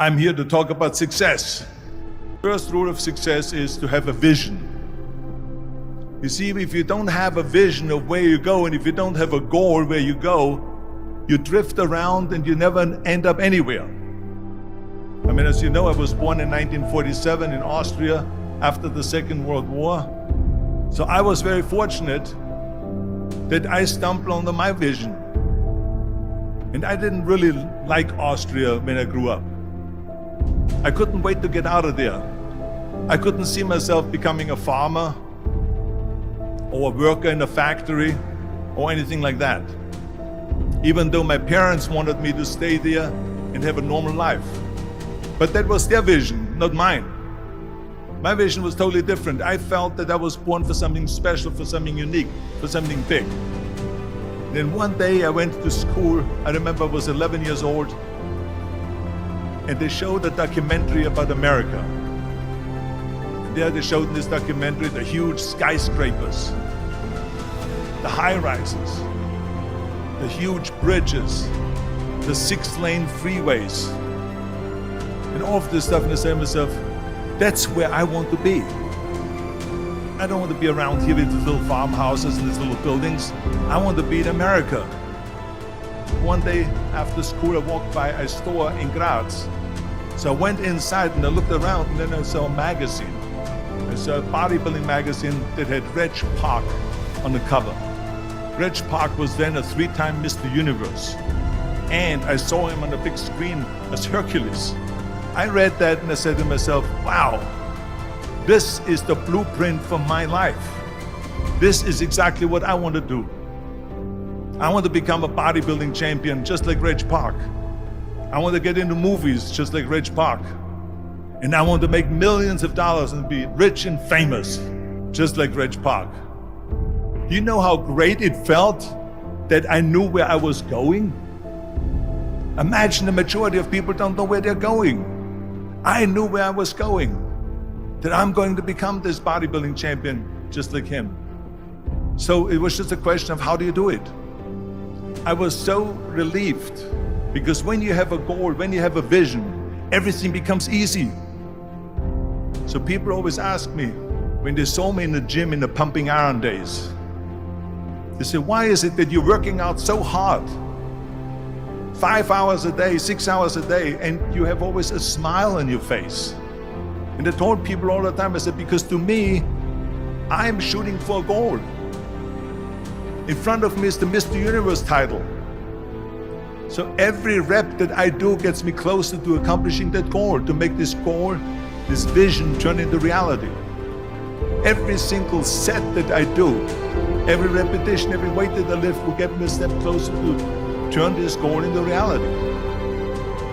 I'm here to talk about success. First rule of success is to have a vision. You see, if you don't have a vision of where you go, and if you don't have a goal where you go, you drift around and you never end up anywhere. I mean, as you know, I was born in 1947 in Austria after the Second World War. So I was very fortunate that I stumbled onto my vision. And I didn't really like Austria when I grew up. I couldn't wait to get out of there. I couldn't see myself becoming a farmer or a worker in a factory or anything like that, even though my parents wanted me to stay there and have a normal life. But that was their vision, not mine. My vision was totally different. I felt that I was born for something special, for something unique, for something big. Then one day I went to school. I remember I was 11 years old, and they showed a documentary about America. There they showed in this documentary the huge skyscrapers, the high-rises, the huge bridges, the 6-lane freeways, and all of this stuff. And I said to myself, that's where I want to be. I don't want to be around here with these little farmhouses and these little buildings. I want to be in America. One day after school, I walked by a store in Graz. So I went inside and I looked around, and then I saw a magazine. I saw a bodybuilding magazine that had Reg Park on the cover. Reg Park was then a 3-time Mr. Universe. And I saw him on the big screen as Hercules. I read that and I said to myself, wow, this is the blueprint for my life. This is exactly what I want to do. I want to become a bodybuilding champion just like Reg Park. I want to get into movies just like Reg Park. And I want to make millions of dollars and be rich and famous just like Reg Park. Do you know how great it felt that I knew where I was going? Imagine the majority of people don't know where they're going. I knew where I was going, that I'm going to become this bodybuilding champion just like him. So it was just a question of how do you do it? I was so relieved, because when you have a goal, when you have a vision, everything becomes easy. So people always ask me, when they saw me in the gym in the pumping iron days, they say, why is it that you're working out so hard? 5 hours a day, 6 hours a day, and you have always a smile on your face. And I told people all the time, I said, because to me, I'm shooting for a goal. In front of me is the Mr. Universe title. So every rep that I do gets me closer to accomplishing that goal, to make this goal, this vision turn into reality. Every single set that I do, every repetition, every weight that I lift will get me a step closer to turn this goal into reality.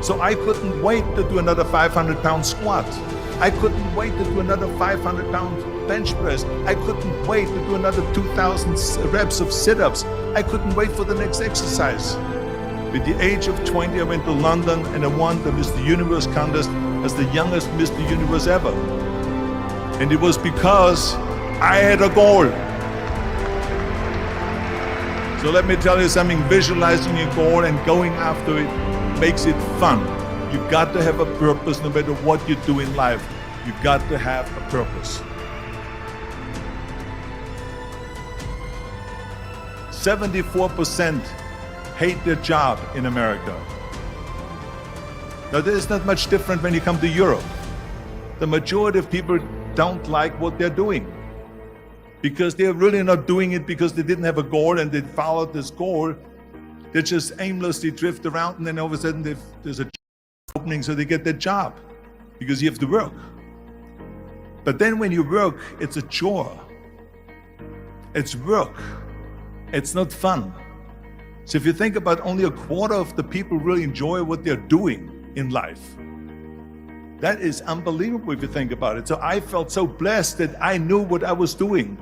So I couldn't wait to do another 500-pound squat. I couldn't wait to do another 500-pound bench press. I couldn't wait to do another 2,000 reps of sit-ups. I couldn't wait for the next exercise. At the age of 20, I went to London and I won the Mr. Universe contest as the youngest Mr. Universe ever. And it was because I had a goal. So let me tell you something, visualizing a goal and going after it makes it fun. You've got to have a purpose no matter what you do in life. You've got to have a purpose. 74% hate their job in America. Now, there's not much different when you come to Europe. The majority of people don't like what they're doing, because they're really not doing it because they didn't have a goal and they followed this goal. They just aimlessly drift around, and then all of a sudden there's a job opening, so they get that job because you have to work. But then when you work, it's a chore. It's work. It's not fun. So if you think about, only a quarter of the people really enjoy what they're doing in life. That is unbelievable if you think about it. So I felt so blessed that I knew what I was doing.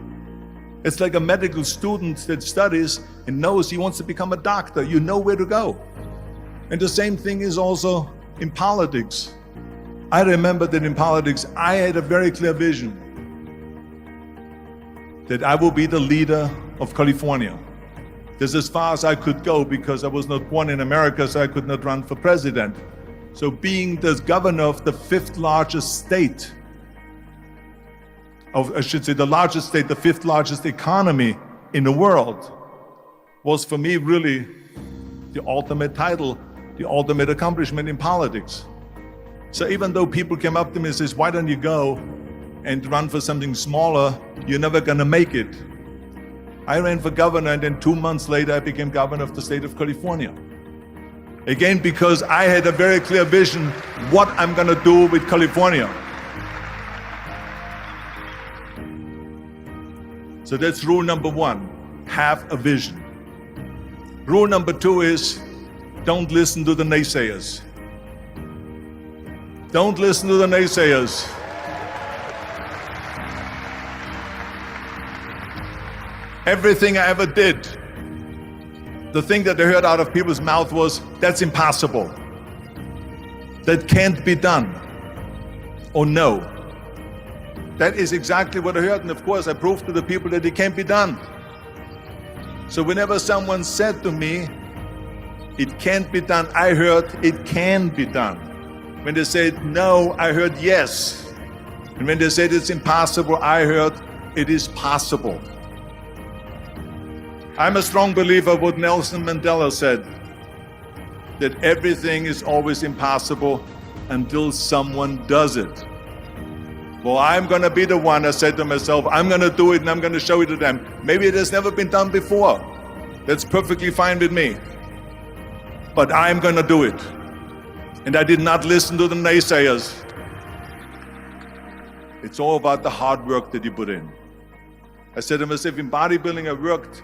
It's like a medical student that studies and knows he wants to become a doctor. You know where to go. And the same thing is also in politics. I remember that in politics, I had a very clear vision that I will be the leader of California. This is as far as I could go because I was not born in America, so I could not run for president. So being the governor of the fifth largest state, the largest state, the fifth largest economy in the world, was for me really the ultimate title, the ultimate accomplishment in politics. So even though people came up to me and says, why don't you go and run for something smaller, you're never gonna make it. I ran for governor, and then 2 months later I became governor of the state of California. Again, because I had a very clear vision what I'm gonna do with California. So that's rule number one, have a vision. Rule number two is, don't listen to the naysayers. Don't listen to the naysayers. Everything I ever did, the thing that I heard out of people's mouth was, that's impossible. That can't be done. Or no. That is exactly what I heard, and of course I proved to the people that it can't be done. So whenever someone said to me, it can't be done, I heard it can be done. When they said no, I heard yes. And when they said it's impossible, I heard it is possible. I'm a strong believer of what Nelson Mandela said, that everything is always impossible until someone does it. Well, I'm gonna be the one, I said to myself, I'm gonna do it and I'm gonna show it to them. Maybe it has never been done before. That's perfectly fine with me. But I'm gonna do it. And I did not listen to the naysayers. It's all about the hard work that you put in. I said to myself, in bodybuilding I worked